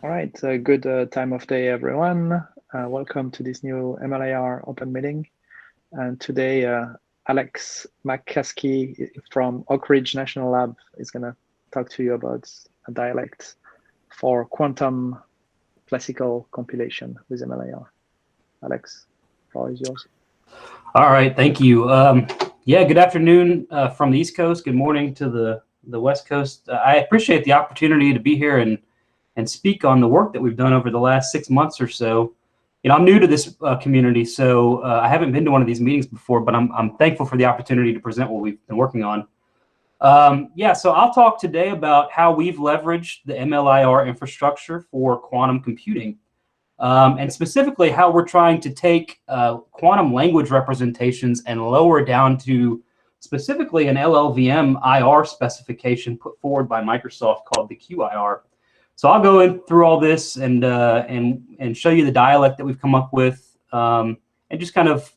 All right, good time of day, everyone. Welcome to this new MLIR open meeting. And today, Alex McCaskey from Oak Ridge National Lab is going to talk to you about a dialect for quantum classical compilation with MLIR. Alex, the floor is yours. All right, thank you. Yeah, good afternoon from the East Coast. Good morning to the West Coast. I appreciate the opportunity to be here and speak on the work that we've done over the last 6 months or so. You know, I'm new to this community, so I haven't been to one of these meetings before, but I'm thankful for the opportunity to present what we've been working on. Yeah, so I'll talk today about how we've leveraged the MLIR infrastructure for quantum computing. And specifically how we're trying to take quantum language representations and lower down to specifically an LLVM IR specification put forward by Microsoft called the QIR. So I'll go in through all this and show you the dialect that we've come up with, and just kind of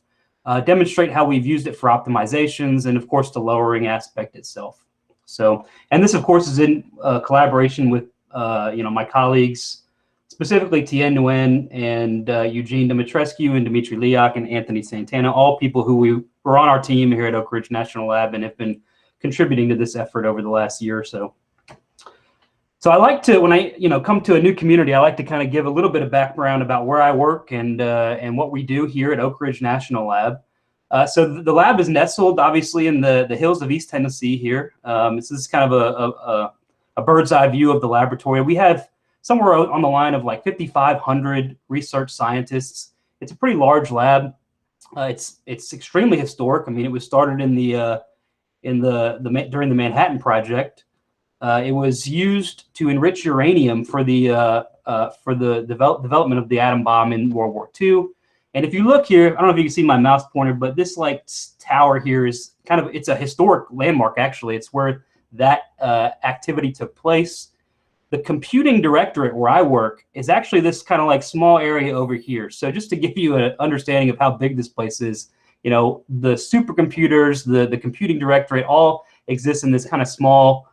demonstrate how we've used it for optimizations and, of course, the lowering aspect itself. So, and this, of course, is in collaboration with my colleagues, specifically Tien Nguyen and Eugene Dimitrescu and Dimitri Liak and Anthony Santana, all people who were on our team here at Oak Ridge National Lab and have been contributing to this effort over the last year or so. So I like to, when I come to a new community, I like to kind of give a little bit of background about where I work and what we do here at Oak Ridge National Lab. So the lab is nestled, obviously, in the hills of East Tennessee here. This is kind of a bird's eye view of the laboratory. We have somewhere on the line of like 5,500 research scientists. It's a pretty large lab. It's extremely historic. I mean, it was started during the Manhattan Project. It was used to enrich uranium for the development of the atom bomb in World War II. And if you look here, I don't know if you can see my mouse pointer, but this like tower here is it's a historic landmark. Actually, it's where that activity took place. The computing directorate where I work is actually this kind of like small area over here. So just to give you an understanding of how big this place is, the supercomputers, the computing directorate all exist in this kind of small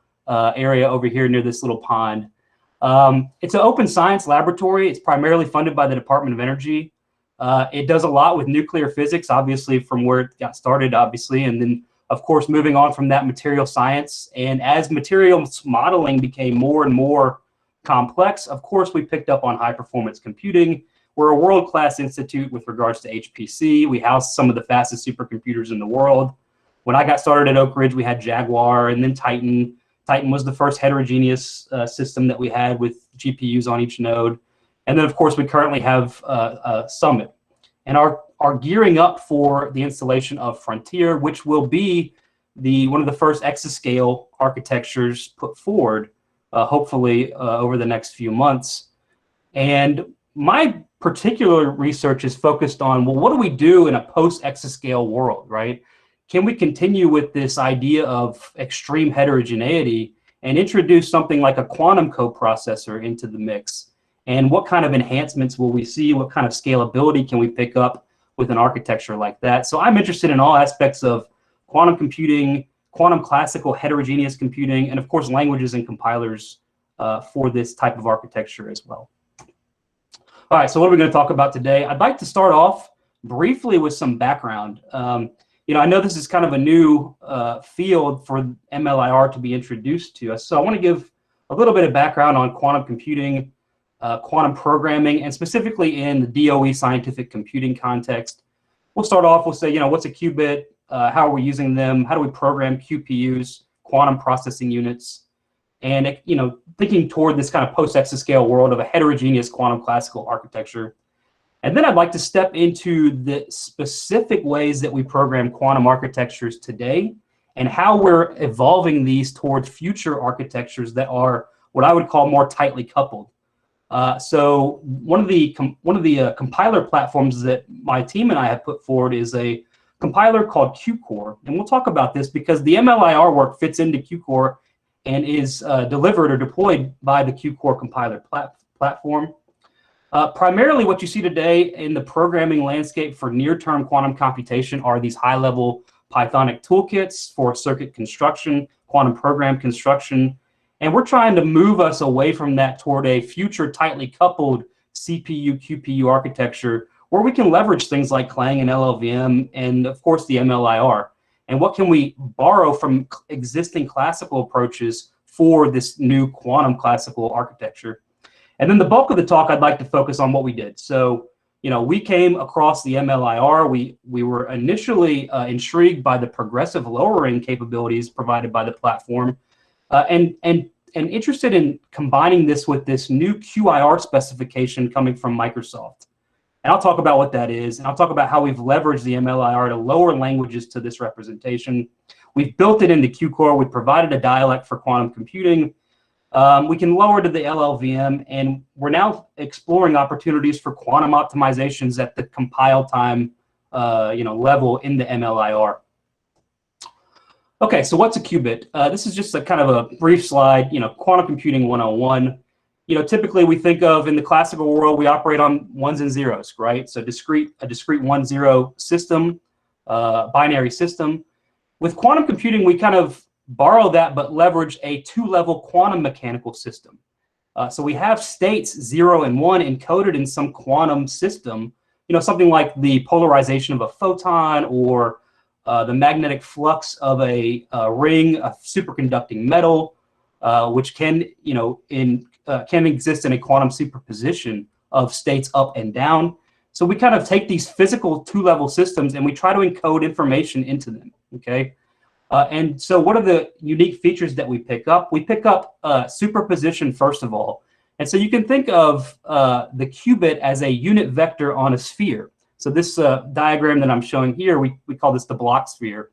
area over here near this little pond. It's an open science laboratory. It's primarily funded by the Department of Energy. It does a lot with nuclear physics, obviously, from where it got started, obviously, and then of course, moving on from that, material science. And as materials modeling became more and more complex, of course, we picked up on high performance computing. We're a world-class institute with regards to HPC. We house some of the fastest supercomputers in the world. When I got started at Oak Ridge, we had Jaguar and then Titan. Titan was the first heterogeneous system that we had with GPUs on each node. And then, of course, we currently have Summit. And are gearing up for the installation of Frontier, which will be one of the first exascale architectures put forward, hopefully over the next few months. And my particular research is focused on, well, what do we do in a post-exascale world, right? Can we continue with this idea of extreme heterogeneity and introduce something like a quantum coprocessor into the mix? And what kind of enhancements will we see? What kind of scalability can we pick up with an architecture like that? So I'm interested in all aspects of quantum computing, quantum classical heterogeneous computing, and of course, languages and compilers for this type of architecture as well. All right, so what are we going to talk about today? I'd like to start off briefly with some background. I know this is kind of a new field for MLIR to be introduced to us. So I want to give a little bit of background on quantum computing, quantum programming, and specifically in the DOE scientific computing context. We'll start off, we'll say, what's a qubit? How are we using them? How do we program QPUs, quantum processing units? And, thinking toward this kind of post-exascale world of a heterogeneous quantum classical architecture. And then I'd like to step into the specific ways that we program quantum architectures today and how we're evolving these towards future architectures that are what I would call more tightly coupled. So one of the compiler platforms that my team and I have put forward is a compiler called QCore. And we'll talk about this because the MLIR work fits into QCore and is delivered or deployed by the QCore compiler platform. Primarily what you see today in the programming landscape for near-term quantum computation are these high-level Pythonic toolkits for circuit construction, quantum program construction, And we're trying to move us away from that toward a future tightly coupled CPU, QPU architecture where we can leverage things like Clang and LLVM and, of course, the MLIR. And what can we borrow from existing classical approaches for this new quantum classical architecture? And then the bulk of the talk, I'd like to focus on what we did. So, we came across the MLIR. We were initially intrigued by the progressive lowering capabilities provided by the platform, and interested in combining this with this new QIR specification coming from Microsoft. And I'll talk about what that is, and I'll talk about how we've leveraged the MLIR to lower languages to this representation. We've built it into QCore. We provided a dialect for quantum computing. We can lower to the LLVM, and we're now exploring opportunities for quantum optimizations at the compile time level in the MLIR. Okay, so what's a qubit? This is just a kind of a brief slide, quantum computing 101. Typically we think of, in the classical world, we operate on ones and zeros, right? So a discrete 1-0 system, binary system. With quantum computing, we kind of borrow that but leverage a 2-level quantum mechanical system. So we have states 0 and 1 encoded in some quantum system, something like the polarization of a photon or the magnetic flux of a ring of superconducting metal, which can, can exist in a quantum superposition of states up and down. So we kind of take these physical 2-level systems and we try to encode information into them, okay? And so what are the unique features that we pick up? We pick up superposition, first of all. And so you can think of the qubit as a unit vector on a sphere. So this diagram that I'm showing here, we call this the block sphere.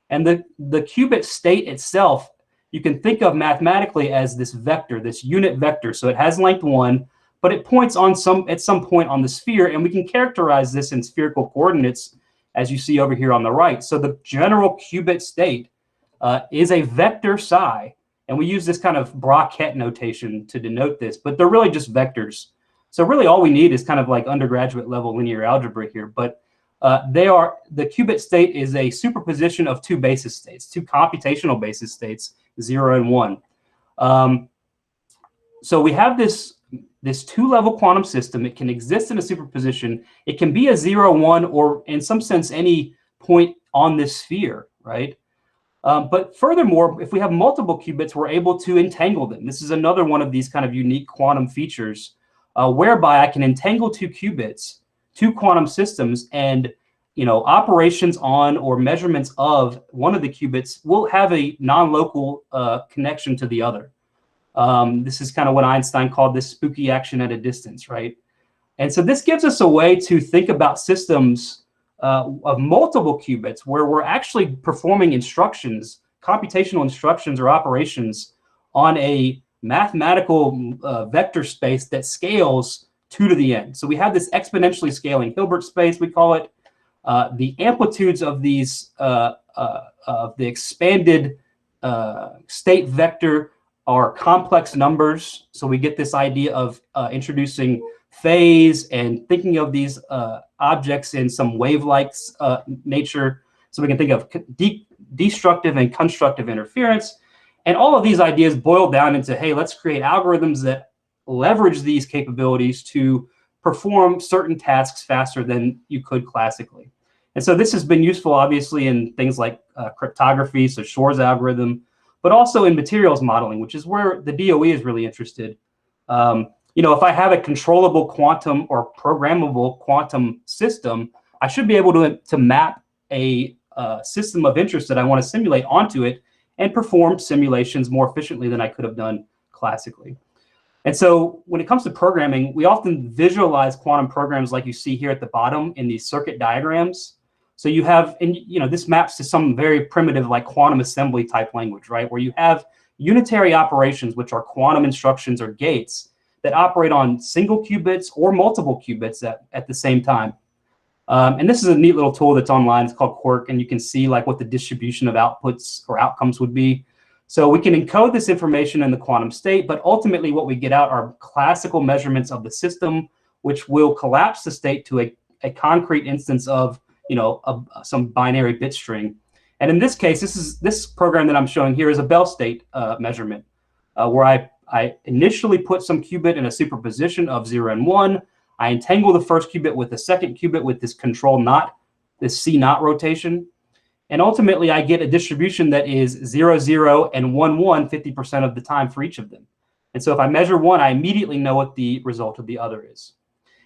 And the qubit state itself, you can think of mathematically as this vector, this unit vector. So it has length 1, but it points on at some point on the sphere, and we can characterize this in spherical coordinates, as you see over here on the right. So the general qubit state is a vector psi, and we use this kind of bracket notation to denote this, but they're really just vectors. So really all we need is kind of like undergraduate level linear algebra here, but the qubit state is a superposition of 2 basis states, 2 computational basis states, 0 and 1. So we have this 2-level quantum system. It can exist in a superposition. It can be a 0, 1, or in some sense, any point on this sphere, right? But furthermore, if we have multiple qubits, we're able to entangle them. This is another one of these kind of unique quantum features, whereby I can entangle 2 qubits, 2 quantum systems, and operations on or measurements of one of the qubits will have a non-local connection to the other. This is kind of what Einstein called this spooky action at a distance, right? And so this gives us a way to think about systems of multiple qubits where we're actually performing instructions, computational instructions or operations on a mathematical vector space that scales 2 to the n. So we have this exponentially scaling Hilbert space, we call it. The amplitudes of these, of the expanded state vector are complex numbers. So we get this idea of introducing phase and thinking of these objects in some wave-like nature. So we can think of destructive and constructive interference. And all of these ideas boil down into, hey, let's create algorithms that leverage these capabilities to perform certain tasks faster than you could classically. And so this has been useful, obviously, in things like cryptography, so Shor's algorithm, but also in materials modeling, which is where the DOE is really interested. If I have a controllable quantum or programmable quantum system, I should be able to map a system of interest that I want to simulate onto it and perform simulations more efficiently than I could have done classically. And so when it comes to programming, we often visualize quantum programs like you see here at the bottom in these circuit diagrams. So you have, and this maps to some very primitive like quantum assembly type language, right? Where you have unitary operations, which are quantum instructions or gates that operate on single qubits or multiple qubits at the same time. And this is a neat little tool that's online. It's called Quark, and you can see like what the distribution of outputs or outcomes would be. So we can encode this information in the quantum state, but ultimately what we get out are classical measurements of the system, which will collapse the state to a concrete instance of some binary bit string. And in this case, this program that I'm showing here is a Bell state measurement. where I initially put some qubit in a superposition of 0 and 1. I entangle the first qubit with the second qubit with this control knot, this CNOT rotation. And ultimately, I get a distribution that is 0, 0, and 1, 1, 50% of the time for each of them. And so if I measure one, I immediately know what the result of the other is.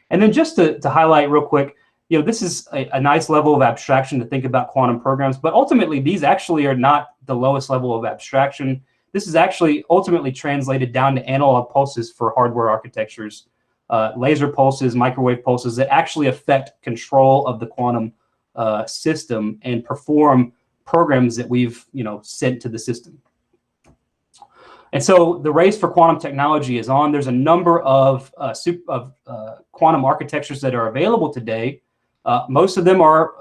And then just to highlight real quick, this is a nice level of abstraction to think about quantum programs, but ultimately, these actually are not the lowest level of abstraction. This is actually ultimately translated down to analog pulses for hardware architectures, laser pulses, microwave pulses that actually affect control of the quantum system and perform programs that we've sent to the system. And so the race for quantum technology is on. There's a number of quantum architectures that are available today. Most of them are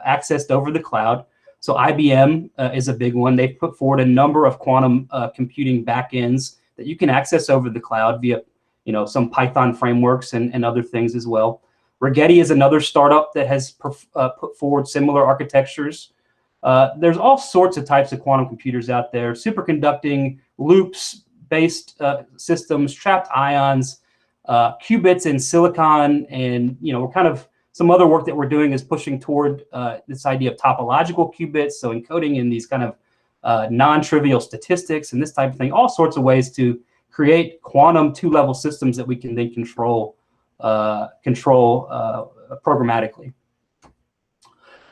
accessed over the cloud. So IBM is a big one. They've put forward a number of quantum computing backends that you can access over the cloud via some Python frameworks and other things as well. Rigetti is another startup that has put forward similar architectures. There's all sorts of types of quantum computers out there, superconducting, loops-based systems, trapped ions, qubits in silicon, and we're kind of, some other work that we're doing is pushing toward this idea of topological qubits, so encoding in these kind of non-trivial statistics and this type of thing, all sorts of ways to create quantum two-level systems that we can then control programmatically.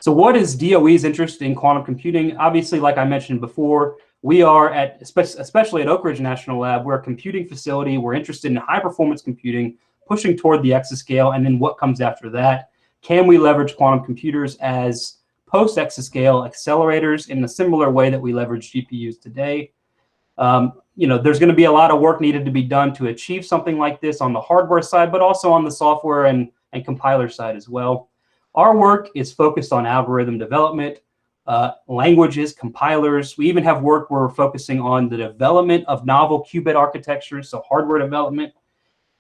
So what is DOE's interest in quantum computing? Obviously, like I mentioned before, we are especially at Oak Ridge National Lab, we're a computing facility. We're interested in high performance computing, pushing toward the exascale, and then what comes after that. Can we leverage quantum computers as post-exascale accelerators in a similar way that we leverage GPUs today? There's going to be a lot of work needed to be done to achieve something like this on the hardware side, but also on the software and compiler side as well. Our work is focused on algorithm development, languages, compilers. We even have work where we're focusing on the development of novel qubit architectures, so hardware development.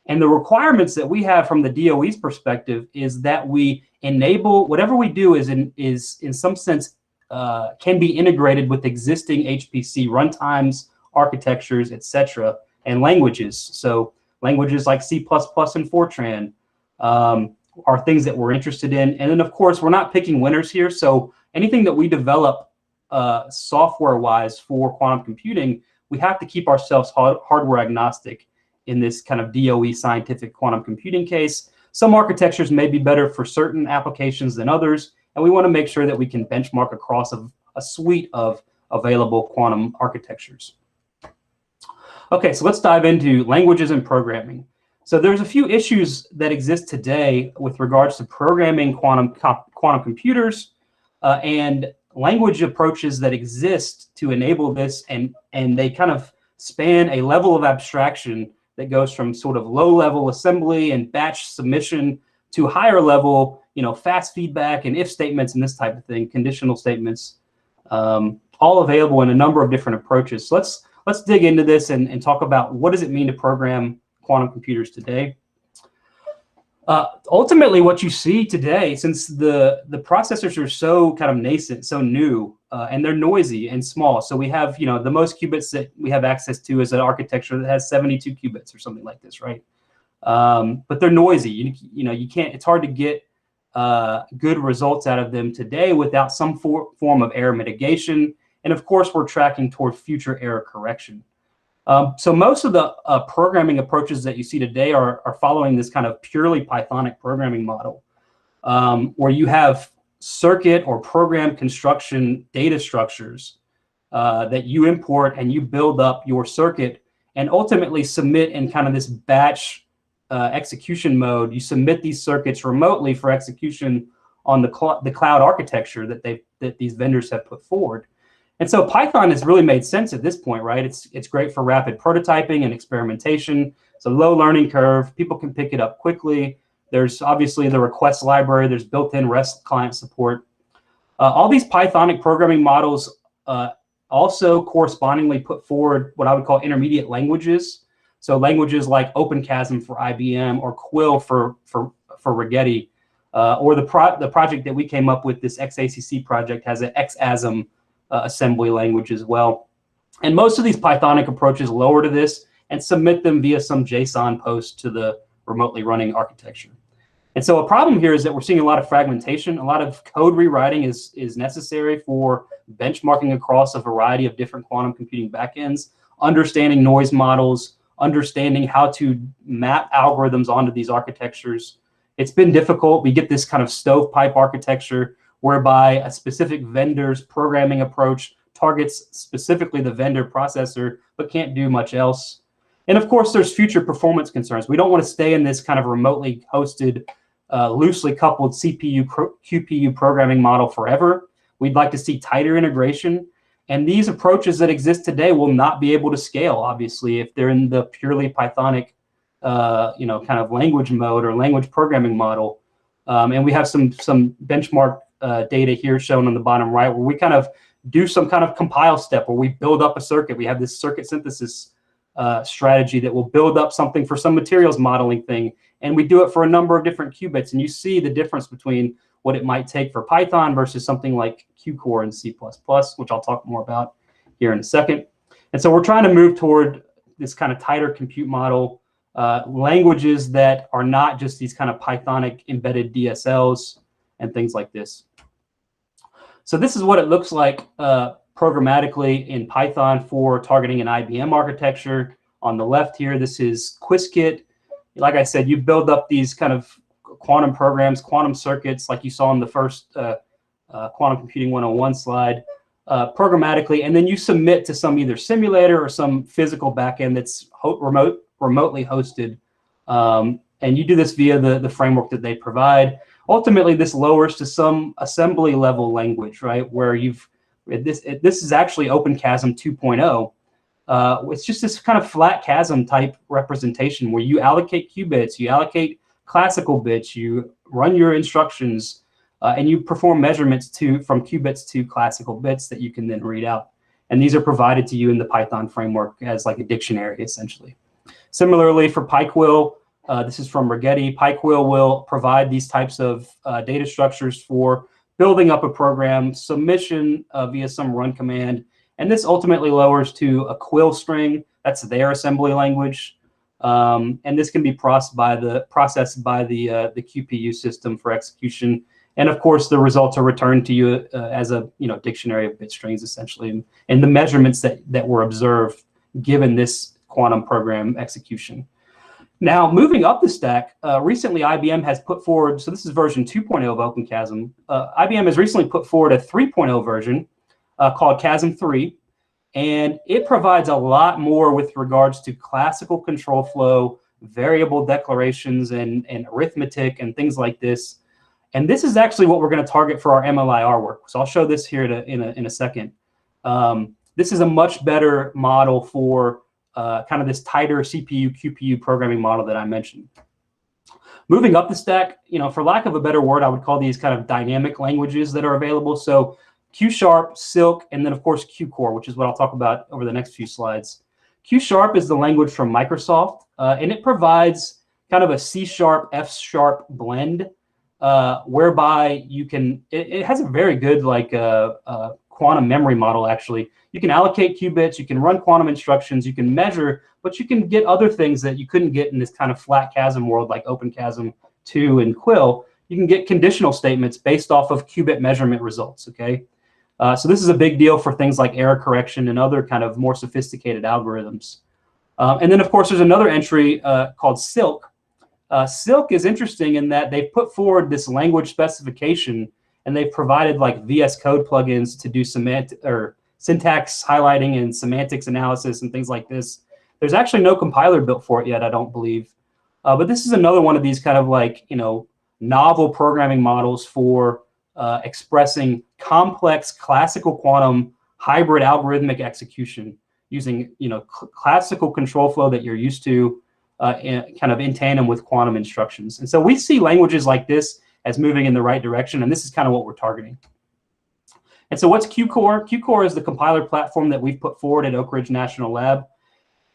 And the requirements that we have from the DOE's perspective is that we enable whatever we do is in some sense can be integrated with existing HPC runtimes, architectures, etc., and languages. So languages like C++ and Fortran are things that we're interested in. And then, of course, we're not picking winners here. So anything that we develop software-wise for quantum computing, we have to keep ourselves hardware agnostic in this kind of DOE scientific quantum computing case. Some architectures may be better for certain applications than others, and we want to make sure that we can benchmark across a suite of available quantum architectures. Okay, so let's dive into languages and programming. So there's a few issues that exist today with regards to programming quantum computers and language approaches that exist to enable this, and they kind of span a level of abstraction that goes from sort of low-level assembly and batch submission to higher level, fast feedback and if statements and this type of thing, conditional statements, all available in a number of different approaches. So let's dig into this and talk about what does it mean to program quantum computers today. Ultimately, what you see today, since the processors are so kind of nascent, so new, and they're noisy and small. So we have, the most qubits that we have access to is an architecture that has 72 qubits or something like this, right? But they're noisy. You can't. It's hard to get good results out of them today without some form of error mitigation. And of course, we're tracking toward future error correction. So most of the programming approaches that you see today are following this kind of purely Pythonic programming model, where you have circuit or program construction data structures that you import and you build up your circuit and ultimately submit in kind of this batch execution mode. You submit these circuits remotely for execution on the cloud architecture that these vendors have put forward. And so Python has really made sense at this point, right? It's great for rapid prototyping and experimentation. It's a low learning curve. People can pick it up quickly. There's obviously the request library. There's built-in REST client support. All these Pythonic programming models also correspondingly put forward what I would call intermediate languages. So languages like OpenChasm for IBM or Quill for Rigetti, or the project that we came up with, this XACC project, has an XASM assembly language as well. And most of these Pythonic approaches lower to this and submit them via some JSON post to the remotely running architecture. And so a problem here is that we're seeing a lot of fragmentation. A lot of code rewriting is necessary for benchmarking across a variety of different quantum computing backends, understanding noise models, understanding how to map algorithms onto these architectures. It's been difficult. We get this kind of stovepipe architecture whereby a specific vendor's programming approach targets specifically the vendor processor, but can't do much else. And of course, there's future performance concerns. We don't want to stay in this kind of remotely hosted, loosely coupled CPU, QPU programming model forever. We'd like to see tighter integration. And these approaches that exist today will not be able to scale, obviously, if they're in the purely Pythonic, kind of language mode or language programming model. And we have some benchmark data here shown on the bottom right, where we kind of do some kind of compile step where we build up a circuit. We have this circuit synthesis strategy that will build up something for some materials modeling thing. And we do it for a number of different qubits. And you see the difference between what it might take for Python versus something like QCore and C++, which I'll talk more about here in a second. And so we're trying to move toward this kind of tighter compute model, languages that are not just these kind of Pythonic embedded DSLs and things like this. So this is what it looks like programmatically in Python for targeting an IBM architecture. On the left here, this is Qiskit. Like I said, you build up these kind of quantum programs, quantum circuits, like you saw in the first Quantum Computing 101 slide, programmatically, and then you submit to some either simulator or some physical backend that's remotely hosted. And you do this via the framework that they provide. Ultimately, this lowers to some assembly level language, right? Where this is actually OpenQASM 2.0. It's just this kind of flat QASM type representation where you allocate qubits, you allocate classical bits, you run your instructions, and you perform measurements from qubits to classical bits that you can then read out. And these are provided to you in the Python framework as like a dictionary, essentially. Similarly, for PyQuil, this is from Rigetti. PyQuil will provide these types of data structures for building up a program, submission via some run command, and this ultimately lowers to a Quill string. That's their assembly language, and this can be processed by the QPU system for execution. And of course, the results are returned to you as a dictionary of bit strings, essentially, and the measurements that were observed given this quantum program execution. Now, moving up the stack, recently IBM has put forward, so this is version 2.0 of OpenQASM. IBM has recently put forward a 3.0 version called Chasm3, and it provides a lot more with regards to classical control flow, variable declarations, and arithmetic, and things like this. And this is actually what we're going to target for our MLIR work. So I'll show this here in a second. This is a much better model for kind of this tighter CPU, QPU programming model that I mentioned. Moving up the stack, for lack of a better word, I would call these kind of dynamic languages that are available. So QSharp, Silk, and then of course QCore, which is what I'll talk about over the next few slides. QSharp is the language from Microsoft, and it provides kind of a C#, F# blend, whereby it has a very good quantum memory model, actually. You can allocate qubits, you can run quantum instructions, you can measure, but you can get other things that you couldn't get in this kind of flat QASM world like OpenQASM 2 and Quill. You can get conditional statements based off of qubit measurement results, okay? So this is a big deal for things like error correction and other kind of more sophisticated algorithms. And then, of course, there's another entry called Silk. Silk is interesting in that they've put forward this language specification, and they've provided like VS Code plugins to do syntax highlighting and semantics analysis and things like this. There's actually no compiler built for it yet, I don't believe. But this is another one of these kind of novel programming models for expressing complex classical quantum hybrid algorithmic execution using classical control flow that you're used to kind of in tandem with quantum instructions. And so we see languages like this as moving in the right direction, and this is kind of what we're targeting. And so what's QCore? QCore is the compiler platform that we've put forward at Oak Ridge National Lab.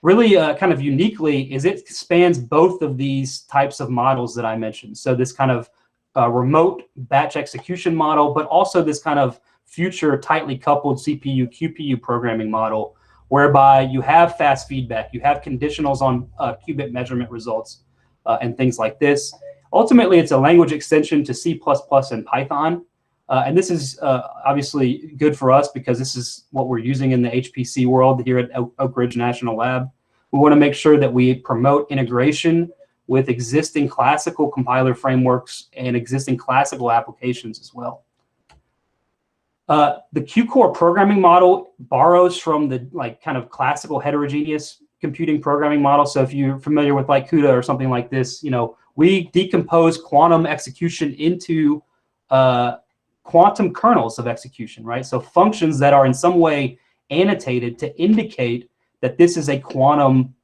Really kind of uniquely is it spans both of these types of models that I mentioned. So this kind of remote batch execution model, but also this kind of future tightly coupled CPU, QPU programming model, whereby you have fast feedback, you have conditionals on qubit measurement results, and things like this. Ultimately, it's a language extension to C++ and Python. And this is obviously good for us because this is what we're using in the HPC world here at Oak Ridge National Lab. We want to make sure that we promote integration with existing classical compiler frameworks and existing classical applications as well. The QCore programming model borrows from the kind of classical heterogeneous computing programming model. So if you're familiar with like CUDA or something like this, we decompose quantum execution into quantum kernels of execution, right? So functions that are in some way annotated to indicate that this is a quantum,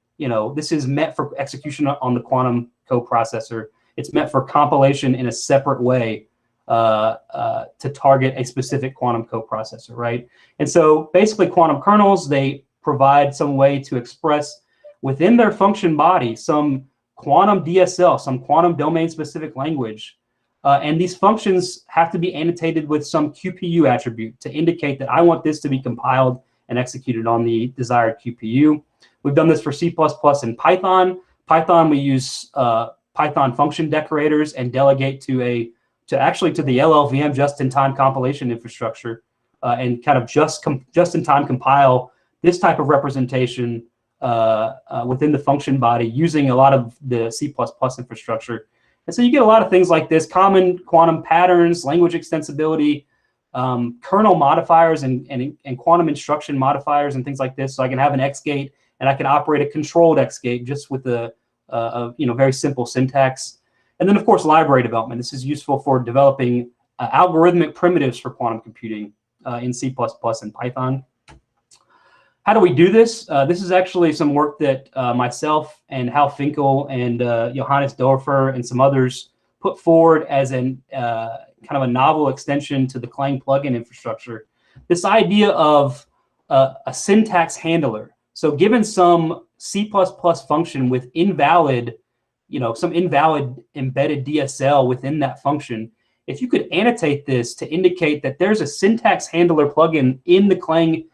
this is meant for execution on the quantum coprocessor. It's meant for compilation in a separate way to target a specific quantum coprocessor, right? And so basically quantum kernels, they provide some way to express within their function body some quantum DSL, some quantum domain specific language. And these functions have to be annotated with some QPU attribute to indicate that I want this to be compiled and executed on the desired QPU. We've done this for C++ and Python. Python, we use Python function decorators and delegate to the LLVM just-in-time compilation infrastructure and kind of just-in-time compile this type of representation within the function body using a lot of the C++ infrastructure. And so you get a lot of things like this: common quantum patterns, language extensibility, kernel modifiers, and quantum instruction modifiers, and things like this. So I can have an X gate, and I can operate a controlled X gate just with a very simple syntax. And then, of course, library development. This is useful for developing algorithmic primitives for quantum computing in C++ and Python. How do we do this? This is actually some work that myself and Hal Finkel and Johannes Dorfer and some others put forward as kind of a novel extension to the Clang plugin infrastructure. This idea of a syntax handler. So given some C++ function with invalid, some invalid embedded DSL within that function, if you could annotate this to indicate that there's a syntax handler plugin in the Clang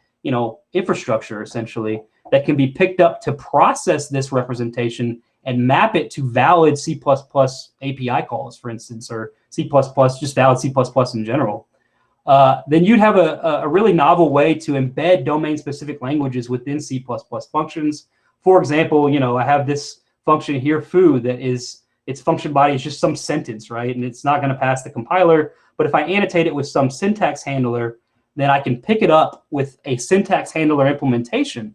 infrastructure, essentially, that can be picked up to process this representation and map it to valid C++ API calls, for instance, or C++, just valid C++ in general, then you'd have a really novel way to embed domain-specific languages within C++ functions. For example, I have this function here, foo, that is, its function body is just some sentence, right? And it's not going to pass the compiler. But if I annotate it with some syntax handler, then I can pick it up with a syntax handler implementation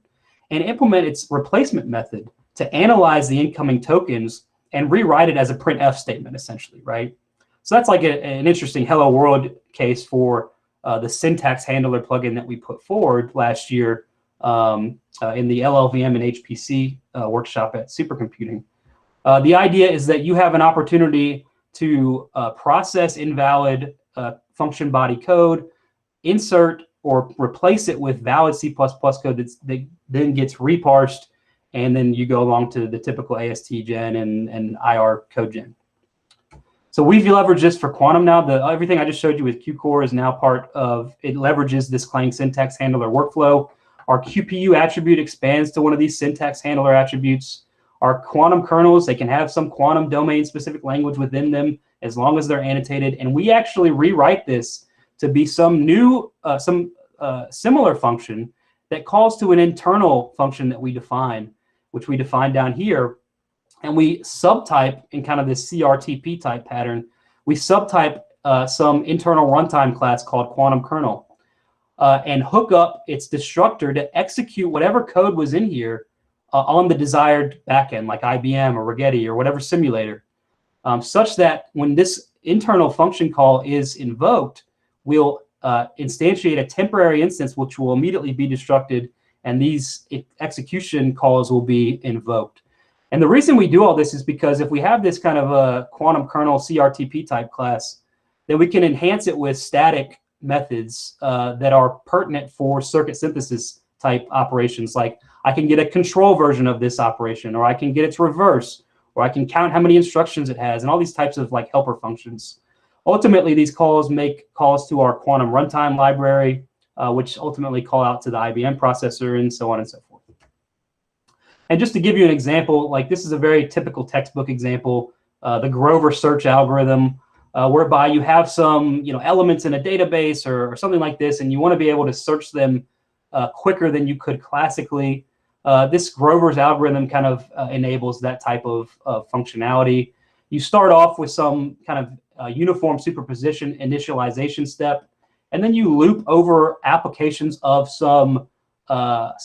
and implement its replacement method to analyze the incoming tokens and rewrite it as a printf statement, essentially, right? So that's like an interesting hello world case for the syntax handler plugin that we put forward last year in the LLVM and HPC workshop at Supercomputing. The idea is that you have an opportunity to process invalid function body code, insert or replace it with valid C++ code that then gets reparsed, and then you go along to the typical AST gen and IR code gen. So we've leveraged this for quantum now. Everything I just showed you with QCore is now part of, it leverages this Clang syntax handler workflow. Our QPU attribute expands to one of these syntax handler attributes. Our quantum kernels, they can have some quantum domain specific language within them as long as they're annotated. And we actually rewrite this to be some new, similar function that calls to an internal function that we define, which we define down here. And we subtype in kind of this CRTP type pattern, we subtype some internal runtime class called quantum kernel and hook up its destructor to execute whatever code was in here on the desired backend, like IBM or Rigetti or whatever simulator, such that when this internal function call is invoked, we'll instantiate a temporary instance which will immediately be destructed, and these execution calls will be invoked. And the reason we do all this is because if we have this kind of a quantum kernel CRTP type class, then we can enhance it with static methods that are pertinent for circuit synthesis type operations. Like I can get a control version of this operation, or I can get its reverse, or I can count how many instructions it has, and all these types of like helper functions. Ultimately, these calls make calls to our quantum runtime library, which ultimately call out to the IBM processor and so on and so forth. And just to give you an example, like this is a very typical textbook example, the Grover search algorithm, whereby you have some elements in a database or something like this, and you want to be able to search them quicker than you could classically. This Grover's algorithm kind of enables that type of functionality. You start off with some kind of uniform superposition initialization step, and then you loop over applications of some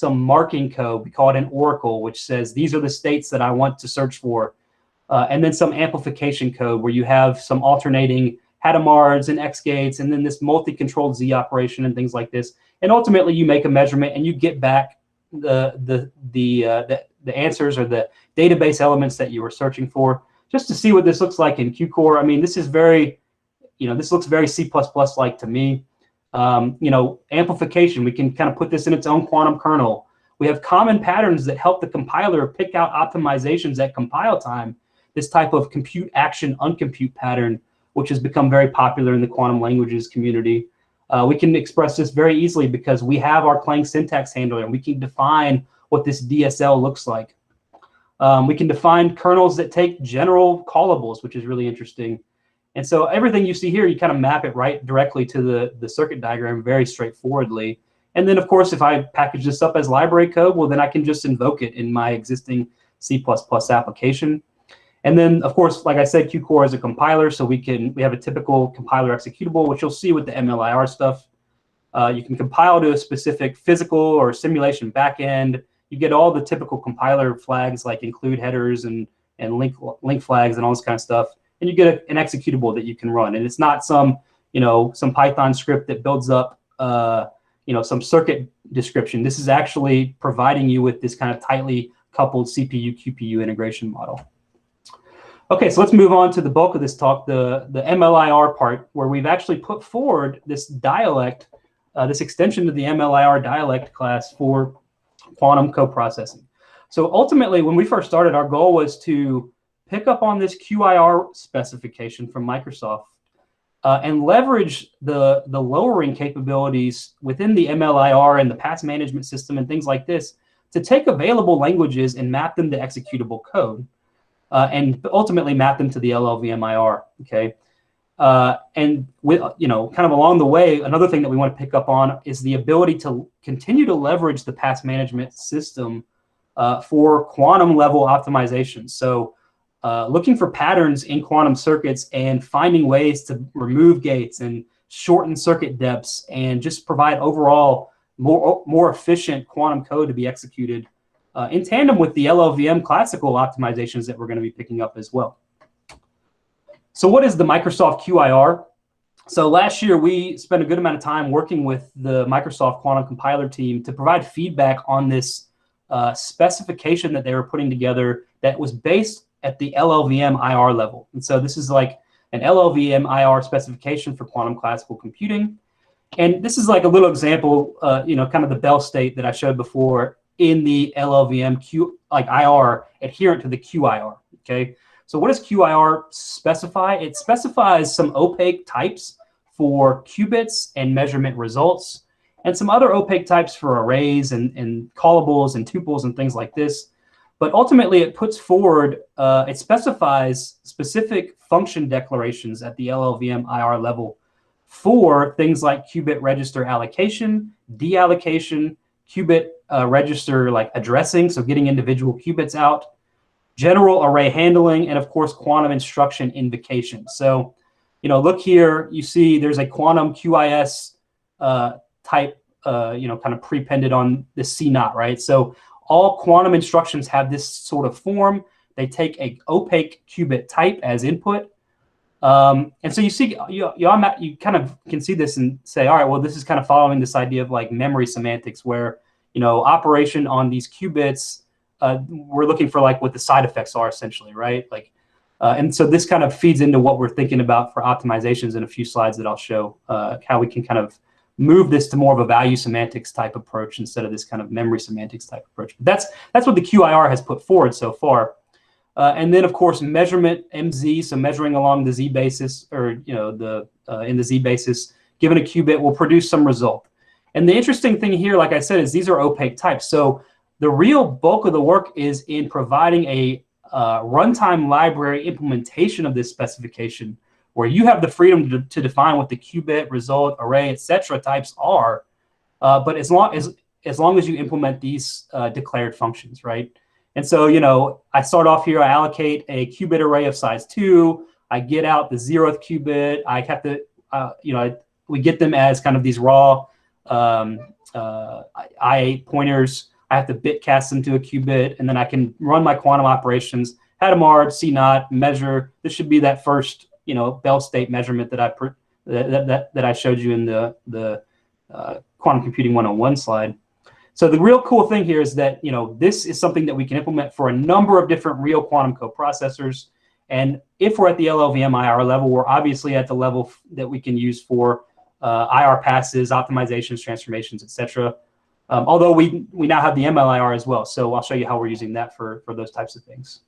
marking code. We call it an oracle, which says these are the states that I want to search for. And then some amplification code where you have some alternating Hadamards and XGates, and then this multi-controlled Z operation and things like this. And ultimately, you make a measurement and you get back the answers or the database elements that you were searching for. Just to see what this looks like in QCore. I mean, this is very, this looks very C++ like to me. Amplification, we can kind of put this in its own quantum kernel. We have common patterns that help the compiler pick out optimizations at compile time. This type of compute action uncompute pattern, which has become very popular in the quantum languages community. We can express this very easily because we have our Clang syntax handler, and we can define what this DSL looks like. We can define kernels that take general callables, which is really interesting. And so everything you see here, you kind of map it right directly to the circuit diagram very straightforwardly. And then, of course, if I package this up as library code, well, then I can just invoke it in my existing C++ application. And then, of course, like I said, QCore is a compiler, so we have a typical compiler executable, which you'll see with the MLIR stuff. You can compile to a specific physical or simulation backend. You get all the typical compiler flags like include headers and link flags and all this kind of stuff. And you get an executable that you can run. And it's not some Python script that builds up some circuit description. This is actually providing you with this kind of tightly coupled CPU QPU integration model. Okay, so let's move on to the bulk of this talk, the MLIR part, where we've actually put forward this dialect, this extension to the MLIR dialect class for quantum coprocessing. So ultimately, when we first started, our goal was to pick up on this QIR specification from Microsoft and leverage the lowering capabilities within the MLIR and the path management system and things like this to take available languages and map them to executable code. And ultimately map them to the LLVM-IR, okay? And with, kind of along the way, another thing that we want to pick up on is the ability to continue to leverage the path management system for quantum level optimization. So looking for patterns in quantum circuits and finding ways to remove gates and shorten circuit depths and just provide overall more efficient quantum code to be executed in tandem with the LLVM classical optimizations that we're going to be picking up as well. So what is the Microsoft QIR? So last year, we spent a good amount of time working with the Microsoft Quantum Compiler team to provide feedback on this specification that they were putting together that was based at the LLVM-IR level. And so this is like an LLVM-IR specification for quantum classical computing. And this is like a little example, kind of the Bell state that I showed before in the LLVM IR adherent to the QIR, okay? So what does QIR specify? It specifies some opaque types for qubits and measurement results, and some other opaque types for arrays and callables and tuples and things like this. But ultimately, it puts forward, it specifies specific function declarations at the LLVM-IR level for things like qubit register allocation, deallocation, qubit register like addressing, so getting individual qubits out, general array handling, and of course, quantum instruction invocation. So, look here, you see there's a quantum QIS type, kind of prepended on the CNOT, right? So all quantum instructions have this sort of form. They take a opaque qubit type as input. And so you see, you kind of can see this and say, all right, well, this is kind of following this idea of like memory semantics where, operation on these qubits, we're looking for like what the side effects are essentially, right? Like, and so this kind of feeds into what we're thinking about for optimizations in a few slides that I'll show, how we can kind of move this to more of a value semantics type approach instead of this kind of memory semantics type approach. But that's what the QIR has put forward so far. And then, of course, measurement MZ, so measuring along the Z basis, or in the Z basis, given a qubit, will produce some result. And the interesting thing here, like I said, is these are opaque types. So the real bulk of the work is in providing a runtime library implementation of this specification, where you have the freedom to define what the qubit, result, array, etc. types are. But as long as you implement these declared functions, right? And so, I start off here, I allocate a qubit array of size 2, I get out the 0th qubit, I have to, we get them as kind of these raw I8 pointers. I have to bit cast them to a qubit, and then I can run my quantum operations, add a MARD, CNOT, measure. This should be that first, Bell state measurement that I showed you in the Quantum Computing 101 slide. So the real cool thing here is that, this is something that we can implement for a number of different real quantum coprocessors. And if we're at the LLVM IR level, we're obviously at the level that we can use for IR passes, optimizations, transformations, etc. Although we now have the MLIR as well. So I'll show you how we're using that for those types of things.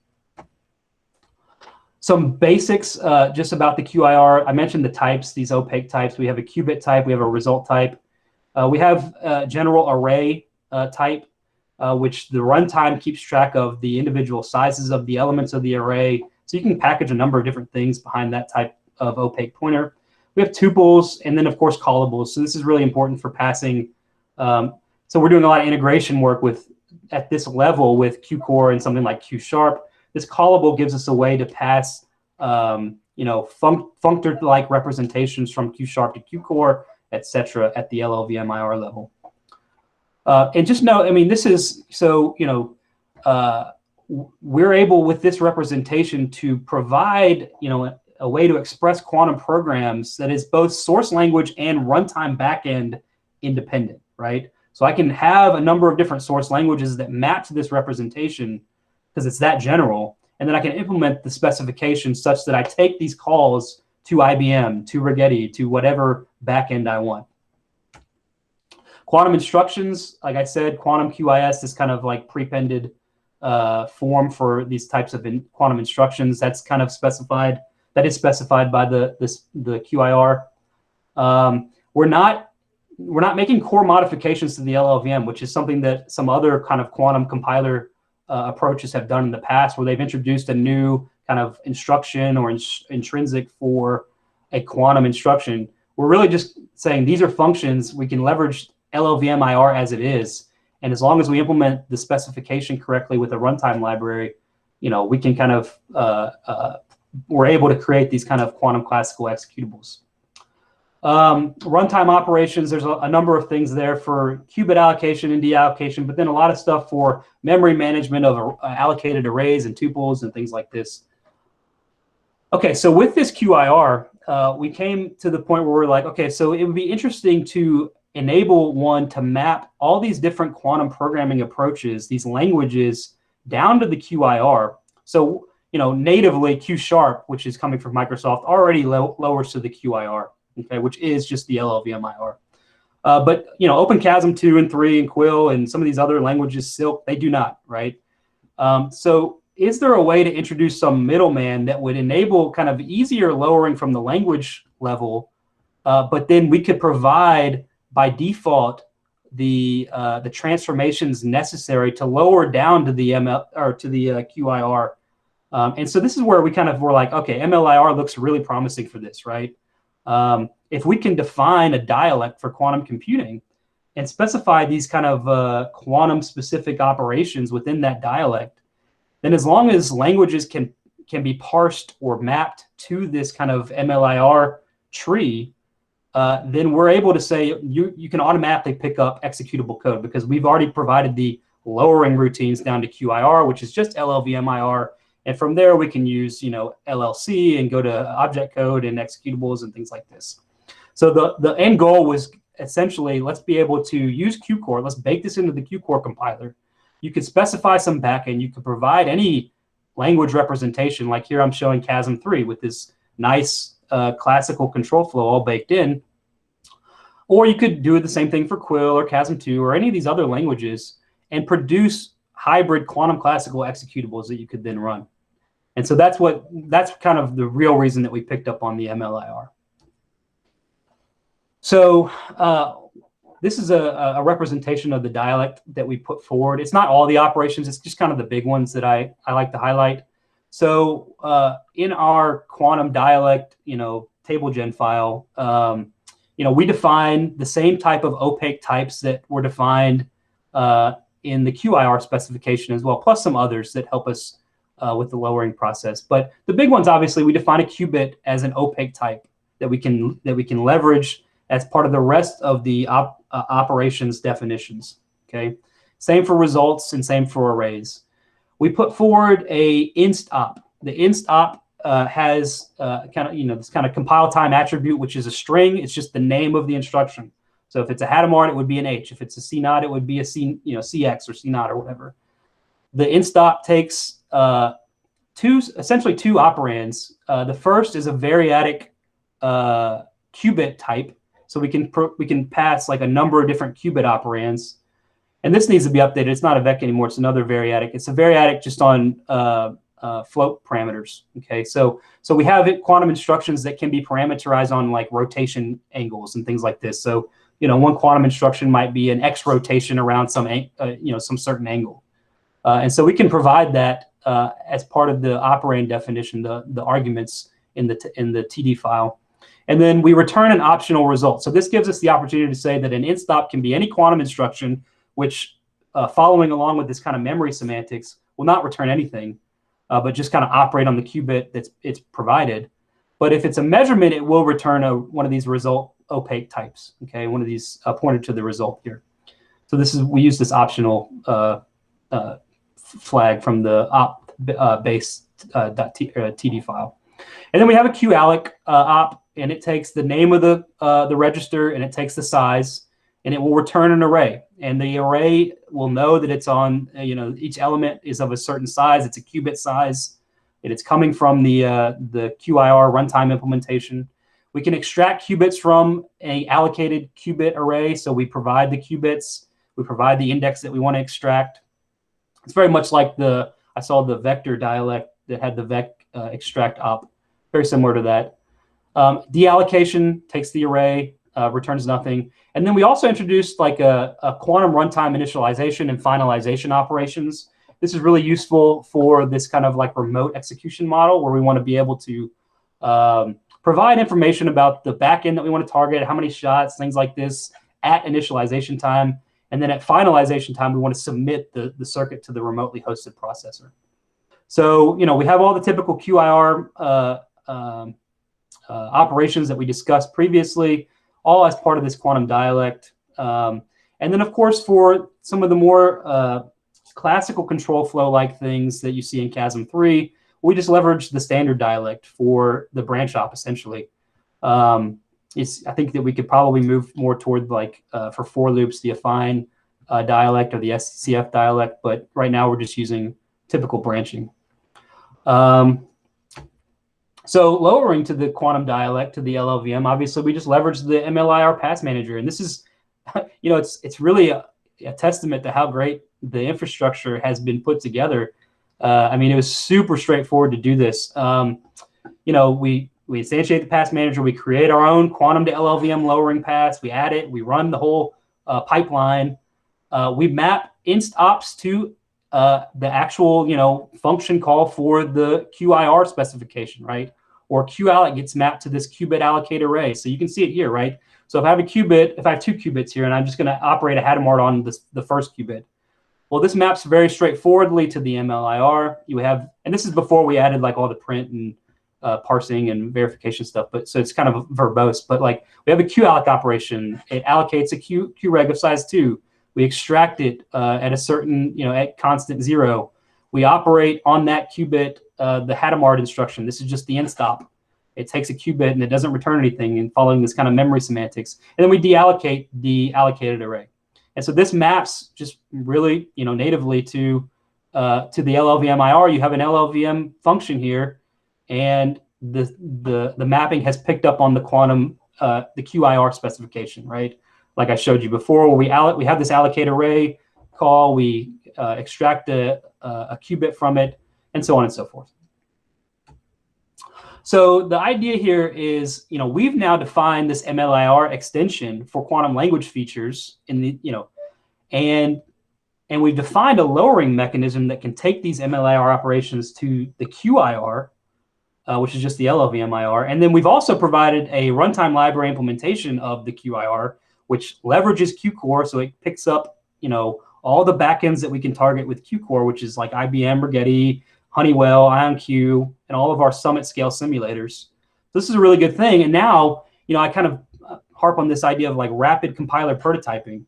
Some basics just about the QIR. I mentioned the types, these opaque types. We have a qubit type. We have a result type. We have a general array type, which the runtime keeps track of the individual sizes of the elements of the array. So you can package a number of different things behind that type of opaque pointer. We have tuples, and then, of course, callables. So this is really important for passing. So we're doing a lot of integration work at this level with QCore and something like QSharp. This callable gives us a way to pass, functor-like representations from QSharp to QCore, etc. at the LLVM IR level. And just know, this is, so, we're able with this representation to provide, a way to express quantum programs that is both source language and runtime backend independent, right? So I can have a number of different source languages that map to this representation because it's that general, and then I can implement the specification such that I take these calls to IBM, to Rigetti, to whatever backend I want. Quantum instructions, like I said, quantum QIS is kind of like prepended form for these types of quantum instructions. That's kind of specified. That is specified by the QIR. We're not making core modifications to the LLVM, which is something that some other kind of quantum compiler approaches have done in the past, where they've introduced a new kind of instruction or intrinsic for a quantum instruction. We're really just saying these are functions. We can leverage LLVM IR as it is, and as long as we implement the specification correctly with a runtime library, we can kind of we're able to create these kind of quantum classical executables. Runtime operations, there's a number of things there for qubit allocation and deallocation, but then a lot of stuff for memory management of allocated arrays and tuples and things like this. Okay, so with this QIR, we came to the point where we're like, okay, so it would be interesting to enable one to map all these different quantum programming approaches, these languages, down to the QIR. So, natively QSharp, which is coming from Microsoft, already lowers to the QIR. Okay, which is just the LLVM IR. But Open Chasm2 and 3 and Quill and some of these other languages, Silk, they do not, right? So is there a way to introduce some middleman that would enable kind of easier lowering from the language level, but then we could provide by default the transformations necessary to lower down to the QIR? And so this is where we kind of were like, okay, MLIR looks really promising for this, right? If we can define a dialect for quantum computing and specify these kind of quantum specific operations within that dialect, then as long as languages can be parsed or mapped to this kind of MLIR tree, then we're able to say you can automatically pick up executable code because we've already provided the lowering routines down to QIR, which is just LLVM IR. And from there, we can use, LLC and go to object code and executables and things like this. So the end goal was essentially, let's be able to use QCore. Let's bake this into the QCore compiler. You could specify some backend. You could provide any language representation. Like here, I'm showing Chasm3 with this nice classical control flow all baked in. Or you could do the same thing for Quill or Chasm2 or any of these other languages and produce hybrid quantum classical executables that you could then run. And so that's kind of the real reason that we picked up on the MLIR. So this is a representation of the dialect that we put forward. It's not all the operations. It's just kind of the big ones that I like to highlight. So in our quantum dialect, table gen file, we define the same type of opaque types that were defined in the QIR specification as well, plus some others that help us with the lowering process. But the big ones, obviously, we define a qubit as an opaque type that we can leverage as part of the rest of the operations definitions. Okay, same for results and same for arrays. We put forward a inst op. The inst op has this kind of compile time attribute, which is a string. It's just the name of the instruction. So if it's a Hadamard, it would be an H. If it's a CNOT, it would be a CX or CNOT or whatever. The inst op takes essentially two operands. The first is a variadic qubit type. So we can pass like a number of different qubit operands. And this needs to be updated. It's not a vec anymore. It's another variadic. It's a variadic just on float parameters. Okay, so we have quantum instructions that can be parameterized on like rotation angles and things like this. So one quantum instruction might be an X rotation around some certain angle, and so we can provide that as part of the operand definition, the arguments in the TD file. And then we return an optional result. So this gives us the opportunity to say that an inst op can be any quantum instruction, which following along with this kind of memory semantics will not return anything, but just kind of operate on the qubit it's provided. But if it's a measurement, it will return one of these result opaque types. Okay, one of these pointed to the result here. So we use this optional flag from the op base .td file. And then we have a QAlloc op, and it takes the name of the register, and it takes the size, and it will return an array. And the array will know that it's on, each element is of a certain size. It's a qubit size, and it's coming from the QIR runtime implementation. We can extract qubits from a allocated qubit array. So we provide the qubits, we provide the index that we want to extract. It's very much like I saw the vector dialect that had the vec extract op, very similar to that. Deallocation takes the array, returns nothing. And then we also introduced like a quantum runtime initialization and finalization operations. This is really useful for this kind of like remote execution model where we want to be able to provide information about the backend that we want to target, how many shots, things like this at initialization time. And then at finalization time, we want to submit the circuit to the remotely hosted processor. So, we have all the typical QIR operations that we discussed previously, all as part of this quantum dialect. And then, of course, for some of the more classical control flow-like things that you see in Chasm3, we just leverage the standard dialect for the branch op, essentially. I think that we could probably move more toward, like, for for loops, the affine dialect or the SCF dialect, but right now we're just using typical branching. So lowering to the quantum dialect, to the LLVM, obviously we just leverage the MLIR pass manager. And this is, it's really a testament to how great the infrastructure has been put together. I mean, it was super straightforward to do this. We instantiate the pass manager, we create our own quantum to LLVM lowering pass, we add it, we run the whole pipeline. We map inst ops to the actual, function call for the QIR specification, right? Or QAlloc gets mapped to this qubit allocate array. So you can see it here, right? So if I have a qubit, if I have two qubits here, and I'm just going to operate a Hadamard on the first qubit, well, this maps very straightforwardly to the MLIR. And this is before we added like all the print and parsing and verification stuff. But so it's kind of verbose. But like we have a QAlloc operation. It allocates a QReg of size 2. We extract it at a certain, at constant 0. We operate on that qubit, the Hadamard instruction. This is just the inst op. It takes a qubit and it doesn't return anything, and following this kind of memory semantics. And then we deallocate the allocated array. And so this maps just really, natively to the LLVM-IR. You have an LLVM function here, and the mapping has picked up on the quantum, the QIR specification, right? Like I showed you before, where we have this allocate array call, we extract a qubit from it, and so on and so forth. So the idea here is, we've now defined this MLIR extension for quantum language features in the, and we've defined a lowering mechanism that can take these MLIR operations to the QIR, which is just the LLVM-IR. And then we've also provided a runtime library implementation of the QIR, which leverages QCore. So it picks up, all the backends that we can target with QCore, which is like IBM, Rigetti, Honeywell, IonQ, and all of our Summit scale simulators. This is a really good thing. And now, I kind of harp on this idea of like rapid compiler prototyping.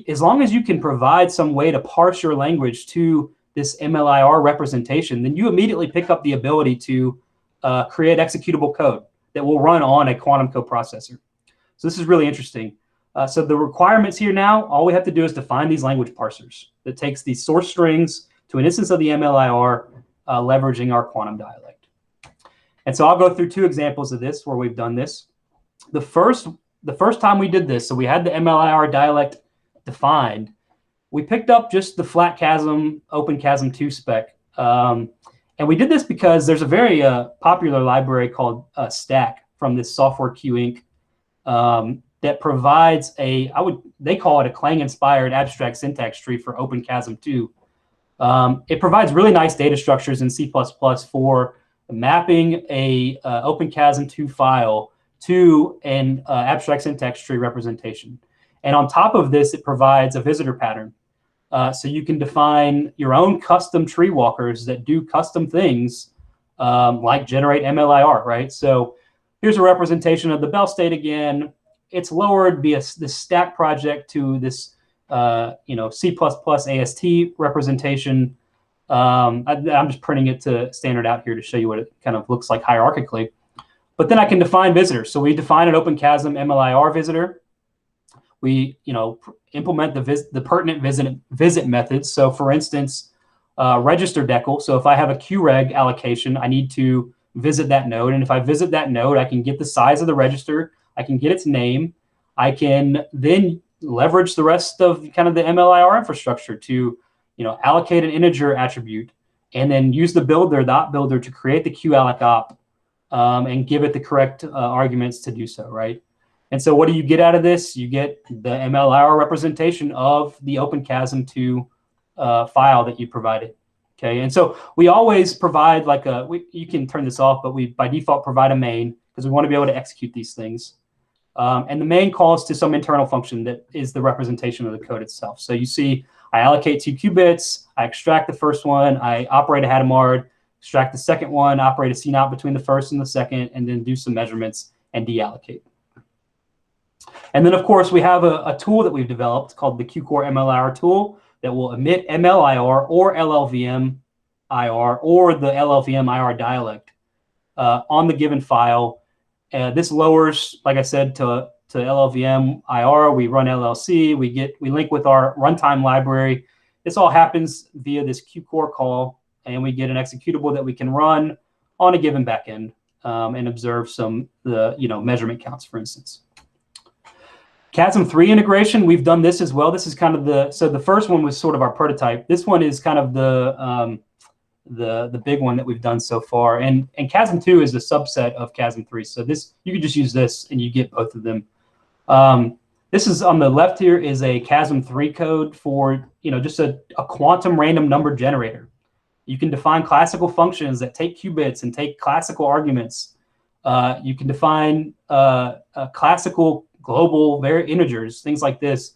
As long as you can provide some way to parse your language to this MLIR representation, then you immediately pick up the ability to create executable code that will run on a quantum coprocessor. So this is really interesting. So the requirements here now, all we have to do is define these language parsers that takes these source strings to an instance of the MLIR, leveraging our quantum dialect. And so I'll go through 2 examples of this where we've done this. The first time we did this, so we had the MLIR dialect defined, we picked up just the flat chasm, open Chasm2 spec. And we did this because there's a very popular library called Stack from this Software Q Inc. That provides they call it a Clang-inspired abstract syntax tree for open Chasm2. It provides really nice data structures in C++ for mapping a open Chasm2 file to an abstract syntax tree representation. And on top of this, it provides a visitor pattern. So you can define your own custom tree walkers that do custom things like generate MLIR, right? So here's a representation of the Bell state again. It's lowered via this Stack project to this C++ AST representation. I'm just printing it to standard out here to show you what it kind of looks like hierarchically. But then I can define visitors. So we define an OpenChasm MLIR visitor. We implement the pertinent visit methods. So for instance, register decal. So if I have a QReg allocation, I need to visit that node. And if I visit that node, I can get the size of the register. I can get its name. I can then leverage the rest of kind of the MLIR infrastructure to, allocate an integer attribute, and then use the builder to create the QAlloc op and give it the correct arguments to do so, right? And so what do you get out of this? You get the MLIR representation of the open Chasm2 file that you provided. Okay, and so we always provide you can turn this off, but we by default provide a main because we want to be able to execute these things. And the main calls to some internal function that is the representation of the code itself. So you see, I allocate 2 qubits, I extract the first one, I operate a Hadamard, extract the second one, operate a CNOT between the first and the second, and then do some measurements and deallocate. And then, of course, we have a tool that we've developed called the QCore MLIR tool that will emit MLIR or LLVM-IR or the LLVM-IR dialect on the given file. This lowers, like I said, to LLVM-IR. We run LLC. We link with our runtime library. This all happens via this QCore call, and we get an executable that we can run on a given backend and observe the measurement counts, for instance. Chasm3 integration, we've done this as well. This is kind of the first one was sort of our prototype. This one is kind of the big one that we've done so far. And Chasm2 is a subset of Chasm3. So this, you could just use this and you get both of them. This is on the left here is a Chasm3 code for, just a quantum random number generator. You can define classical functions that take qubits and take classical arguments. You can define classical global integers, things like this,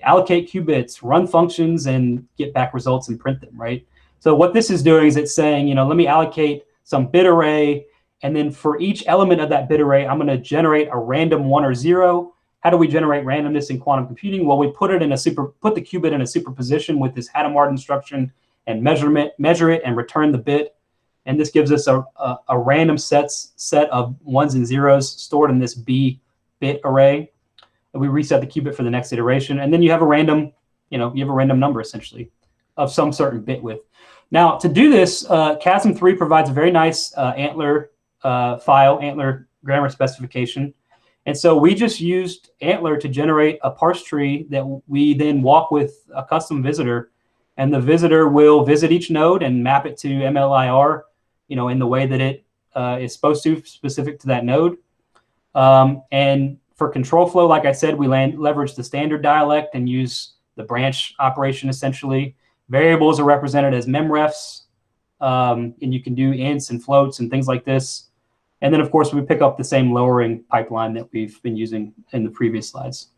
allocate qubits, run functions, and get back results and print them, right? So what this is doing is it's saying, let me allocate some bit array, and then for each element of that bit array, I'm going to generate a random 1 or 0. How do we generate randomness in quantum computing? Well, we put the qubit in a superposition with this Hadamard instruction and measure it and return the bit. And this gives us a random set of 1s and 0s stored in this B bit array. And we reset the qubit for the next iteration. And then you have a random, number essentially of some certain bit width. Now to do this, Chasm3 provides a very nice ANTLR file, ANTLR grammar specification. And so we just used ANTLR to generate a parse tree that we then walk with a custom visitor, and the visitor will visit each node and map it to MLIR, in the way that it is supposed to, specific to that node. And for control flow, like I said, we leverage the standard dialect and use the branch operation essentially. Variables are represented as memrefs, and you can do ints and floats and things like this. And then, of course, we pick up the same lowering pipeline that we've been using in the previous slides.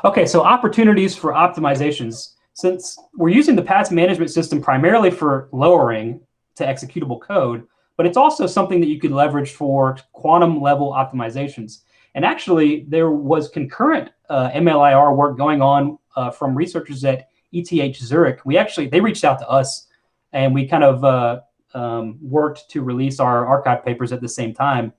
Okay, so opportunities for optimizations. Since we're using the path management system primarily for lowering to executable code, but it's also something that you could leverage for quantum level optimizations. And actually, there was concurrent MLIR work going on from researchers at ETH Zurich. They reached out to us, and we kind of worked to release our archive papers at the same time.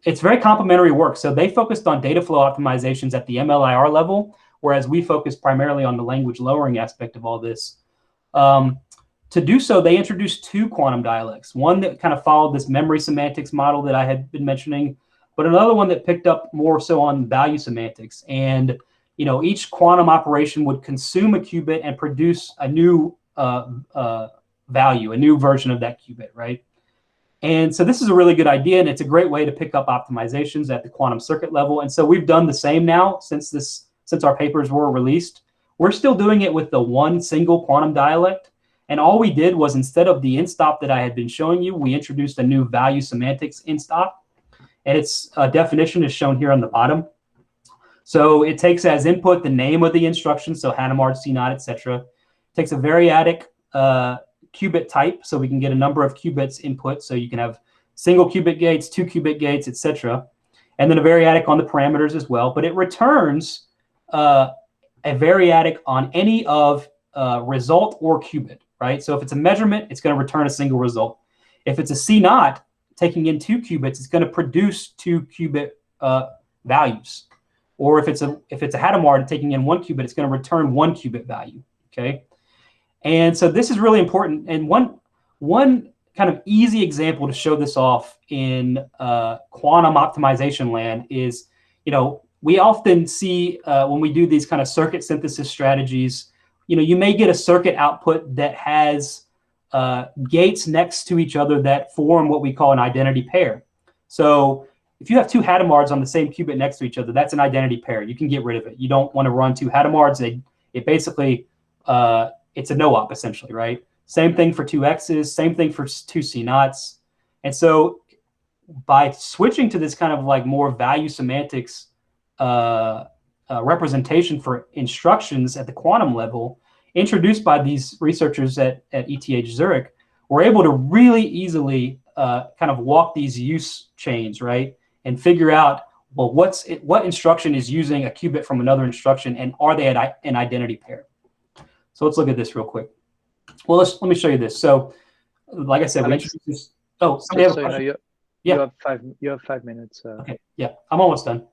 It's very complementary work. So they focused on data flow optimizations at the MLIR level, whereas we focused primarily on the language lowering aspect of all this. To do so, they introduced two quantum dialects, one that kind of followed this memory semantics model that I had been mentioning, but another one that picked up more so on value semantics. And each quantum operation would consume a qubit and produce a new value, a new version of that qubit, right? And so this is a really good idea, and it's a great way to pick up optimizations at the quantum circuit level. And so we've done the same now since our papers were released. We're still doing it with the one single quantum dialect. And all we did was, instead of the instop that I had been showing you, we introduced a new value semantics instop. And its definition is shown here on the bottom. So it takes as input the name of the instruction, so Hadamard, CNOT, etc. It takes a variadic qubit type, so we can get a number of qubits input. So you can have single qubit gates, 2 qubit gates, etc. And then a variadic on the parameters as well. But it returns a variadic on any of result or qubit, right? So if it's a measurement, it's going to return a single result. If it's a CNOT taking in 2 qubits, it's going to produce 2 qubit values. Or if it's a Hadamard taking in 1 qubit, it's going to return 1 qubit value. Okay, and so this is really important. And one kind of easy example to show this off in quantum optimization land is, we often see when we do these kind of circuit synthesis strategies, you may get a circuit output that has gates next to each other that form what we call an identity pair. So if you have 2 Hadamards on the same qubit next to each other, that's an identity pair. You can get rid of it. You don't want to run 2 Hadamards. It basically, it's a no-op essentially, right? Same thing for 2 X's, same thing for 2 CNOTs. And so by switching to this kind of like more value semantics representation for instructions at the quantum level, introduced by these researchers at ETH Zurich, we're able to really easily kind of walk these use chains, right? And figure out, well, what instruction is using a qubit from another instruction, and are they an identity pair? So let's look at this real quick. Well, let me show you this. So, like I said, we introduced this. Oh, somebody have a question? You have 5 minutes. Okay, yeah, I'm almost done.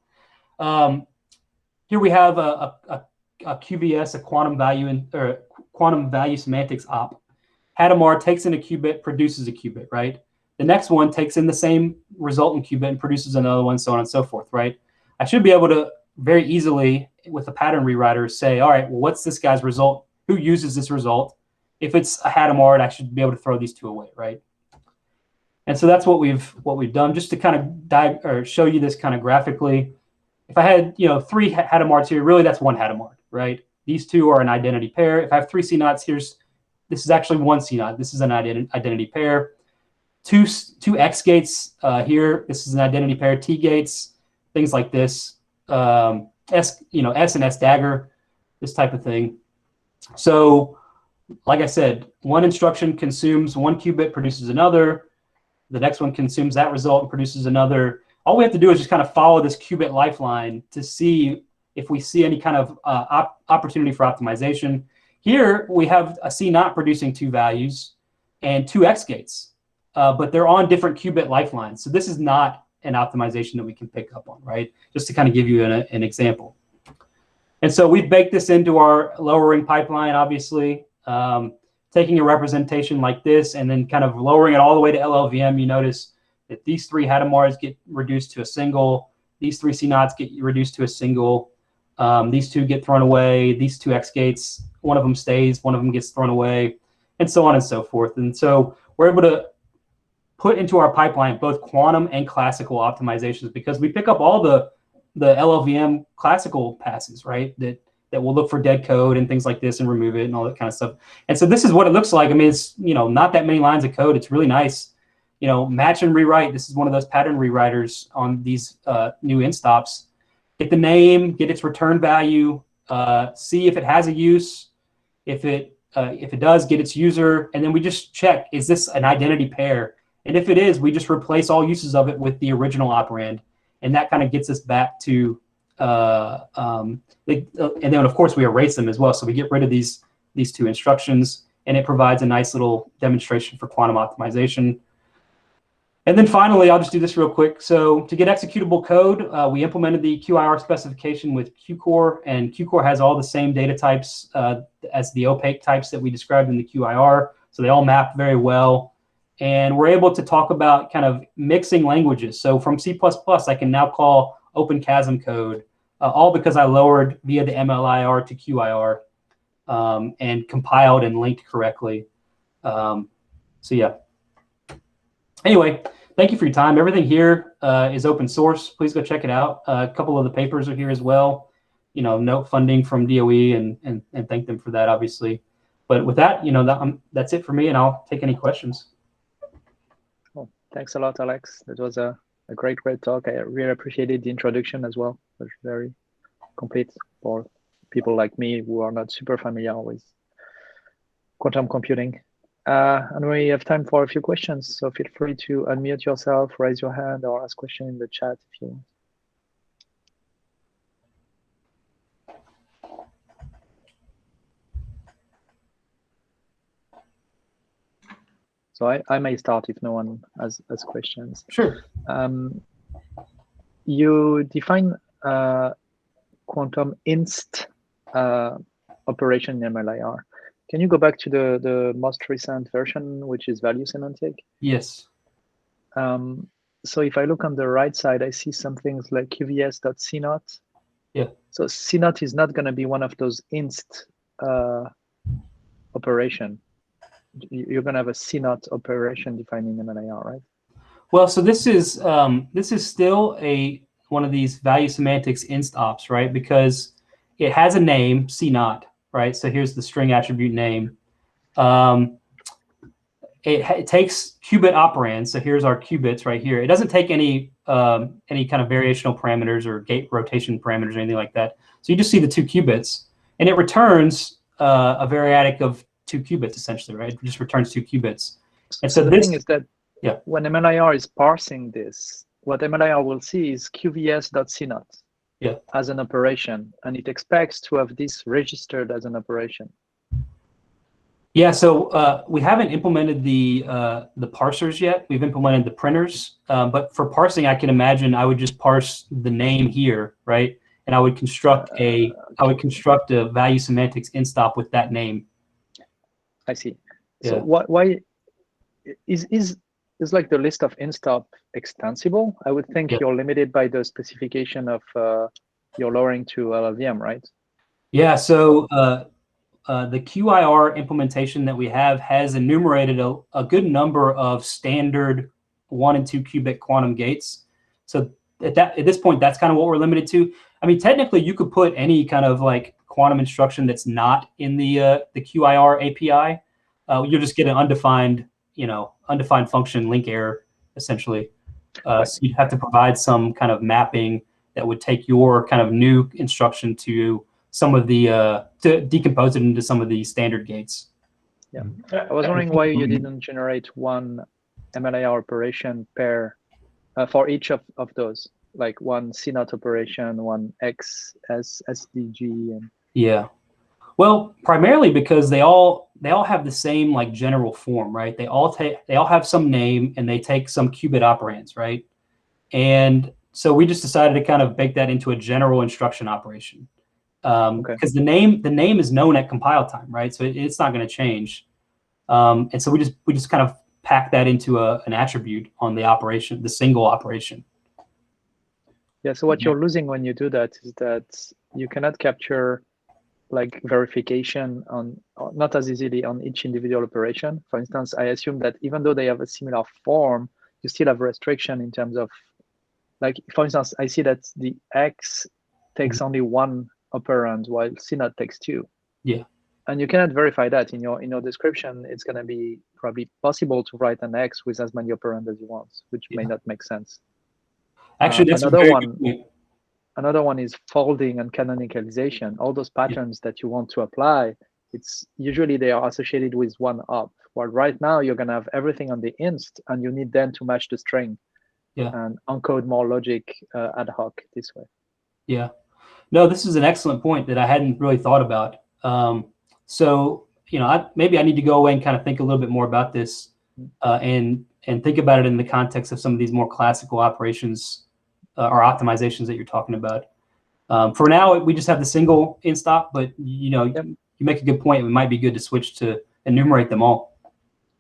Here we have a QVS, a quantum value semantics op. Hadamard takes in a qubit, produces a qubit, right? The next one takes in the same resultant qubit and produces another one, so on and so forth, right? I should be able to very easily, with a pattern rewriter, say, all right, well, what's this guy's result? Who uses this result? If it's a Hadamard, I should be able to throw these 2 away, right? And so that's what we've done, just to kind of show you this kind of graphically. If I had 3 Hadamards here, really that's 1 Hadamard, right? These 2 are an identity pair. If I have 3 CNOTs, this is actually 1 CNOT. This is an identity pair. 2 X gates here. This is an identity pair. T gates, things like this. S and S dagger, this type of thing. So, like I said, one instruction consumes 1 qubit, produces another. The next one consumes that result and produces another. All we have to do is just kind of follow this qubit lifeline to see if we see any kind of opportunity for optimization. Here we have a CNOT producing 2 values and 2 X gates, but they're on different qubit lifelines. So this is not an optimization that we can pick up on, right? Just to kind of give you an example. And so we've baked this into our lowering pipeline, obviously, taking a representation like this and then kind of lowering it all the way to LLVM. You notice that these 3 Hadamards get reduced to a single. These 3 CNOTs get reduced to a single. These 2 get thrown away. These 2 X gates, one of them stays, one of them gets thrown away, and so on and so forth. And so we're able to put into our pipeline both quantum and classical optimizations, because we pick up all the LLVM classical passes, right? That will look for dead code and things like this and remove it and all that kind of stuff. And so this is what it looks like. I mean, it's, you know, not that many lines of code. It's really nice. You know, match and rewrite. This is one of those pattern rewriters on these new instops. Get the name, get its return value, see if it has a use. If it does, get its user, and then we just check, is this an identity pair? And if it is, we just replace all uses of it with the original operand. And that kind of gets us back to, and then of course we erase them as well. So we get rid of these two instructions, and it provides a nice little demonstration for quantum optimization. And then finally, I'll just do this real quick. So to get executable code, we implemented the QIR specification with QCore, and QCore has all the same data types as the opaque types that we described in the QIR. So they all map very well. And we're able to talk about kind of mixing languages. So from C++, I can now call OpenChasm code, all because I lowered via the MLIR to QIR and compiled and linked correctly. So yeah. Anyway, thank you for your time. Everything here is open source. Please go check it out. A couple of the papers are here as well. You know, note funding from DOE and thank them for that, obviously. But with that, you know, that's it for me, and I'll take any questions. Well, thanks a lot, Alex. That was a great talk. I really appreciated the introduction as well. It was very complete for people like me who are not super familiar with quantum computing. And we have time for a few questions, so feel free to unmute yourself, raise your hand, or ask question in the chat if you want. So I may start if no one has questions. Sure. You define quantum inst operation in MLIR. Can you go back to the most recent version, which is value semantic? Yes. So if I look on the right side, I see some things like qvs.cnot. Yeah. So CNOT is not going to be one of those inst operation. You're going to have a CNOT operation defining MLIR, right? Well, so this is still one of these value semantics inst ops, right? Because it has a name, CNOT, right? So here's the string attribute name. It takes qubit operands. So here's our qubits right here. It doesn't take any kind of variational parameters or gate rotation parameters or anything like that. So you just see the 2 qubits, and it returns a variadic of 2 qubits essentially, right? It just returns 2 qubits. And so the thing is that when MLIR is parsing this, what MLIR will see is qvs.cnot as an operation, and it expects to have this registered as an operation. Yeah, so we haven't implemented the parsers yet. We've implemented the printers, but for parsing, I can imagine I would just parse the name here, right? And I would construct a value semantics instop with that name. I see. Yeah. So why is like the list of instop extensible? I would think you're limited by the specification of your lowering to LLVM, right? Yeah. So the QIR implementation that we have has enumerated a good number of standard 1 and 2 qubit quantum gates. So at this point, that's kind of what we're limited to. I mean, technically, you could put any kind of like quantum instruction that's not in the QIR API. You'll just get an undefined function link error essentially. So you'd have to provide some kind of mapping that would take your kind of new instruction to some of the to decompose it into some of the standard gates. Yeah, I was wondering why you didn't generate one MLIR operation pair for each of those, like one CNOT operation, one XSSDG, and yeah. Well, primarily because they all have the same like general form, right? They all have some name and they take some qubit operands, right? And so we just decided to kind of bake that into a general instruction operation. Because the name is known at compile time, right? So it's not going to change. And so we just kind of pack that into an attribute on the operation, the single operation. Yeah. So what you're losing when you do that is that you cannot capture like verification on not as easily on each individual operation. For instance, I assume that even though they have a similar form, you still have restriction in terms of, like, for instance, I see that the X takes only one operand while CNOT takes two. Yeah. And you cannot verify that in your description. It's going to be probably possible to write an X with as many operands as you want, which may not make sense. Actually, that's another a very one. good point. Another one is folding and canonicalization. All those patterns that you want to apply, it's usually they are associated with one op. While right now you're going to have everything on the inst, and you need then to match the string and encode more logic ad hoc this way. Yeah. No, this is an excellent point that I hadn't really thought about. So, you know, maybe I need to go away and kind of think a little bit more about this and think about it in the context of some of these more classical operations or optimizations that you're talking about. For now, we just have the single inst op, but you know, you make a good point. It might be good to switch to enumerate them all.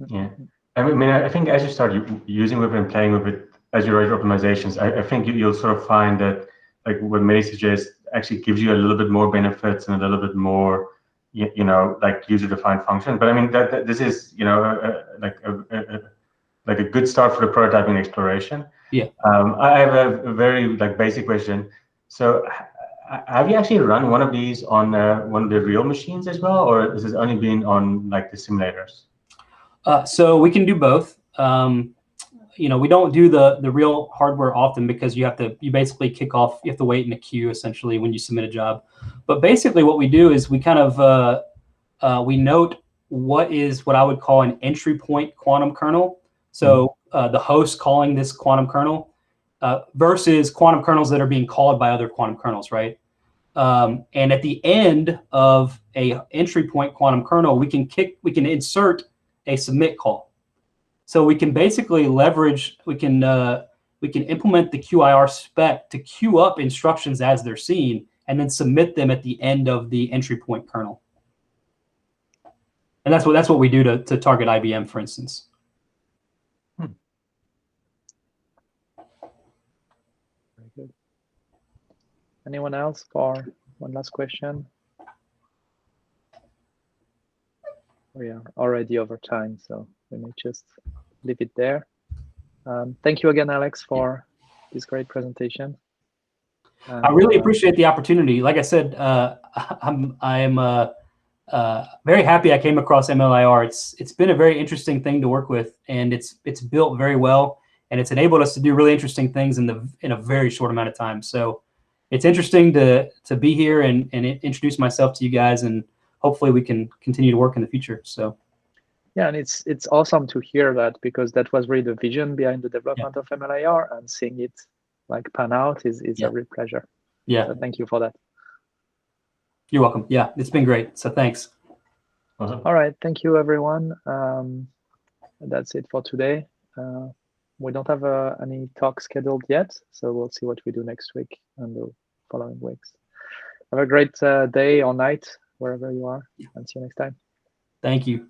Yeah, I mean, I think as you start using with it and playing with it as you write your optimizations, I think you'll sort of find that, like what Mehdi suggests, actually gives you a little bit more benefits and a little bit more, you know, like user-defined function. But I mean, this is, you know, like a good start for the prototyping exploration. Yeah. I have a very like basic question. So, have you actually run one of these on one of the real machines as well, or has this only been on like the simulators? So we can do both. You know, we don't do the real hardware often because you basically kick off, you have to wait in a queue essentially when you submit a job. But basically what we do is we kind of, we note what I would call an entry point quantum kernel. So the host calling this quantum kernel versus quantum kernels that are being called by other quantum kernels, right? And at the end of a entry point quantum kernel, we can insert a submit call. So we can basically leverage, we can implement the QIR spec to queue up instructions as they're seen and then submit them at the end of the entry point kernel. And that's what we do to target IBM, for instance. Very good. Anyone else for one last question? We are already over time, so we may just leave it there. Thank you again, Alex, for this great presentation. I really appreciate the opportunity. Like I said, I am very happy I came across MLIR. It's been a very interesting thing to work with, and it's built very well, and it's enabled us to do really interesting things in a very short amount of time. So it's interesting to be here and introduce myself to you guys, and hopefully we can continue to work in the future. So. Yeah, and it's awesome to hear that, because that was really the vision behind the development of MLIR, and seeing it like pan out is a real pleasure. Yeah. So thank you for that. You're welcome. Yeah, it's been great. So thanks. All right, thank you everyone. That's it for today. We don't have any talk scheduled yet, so we'll see what we do next week and the following weeks. Have a great day or night wherever you are, and see you next time. Thank you.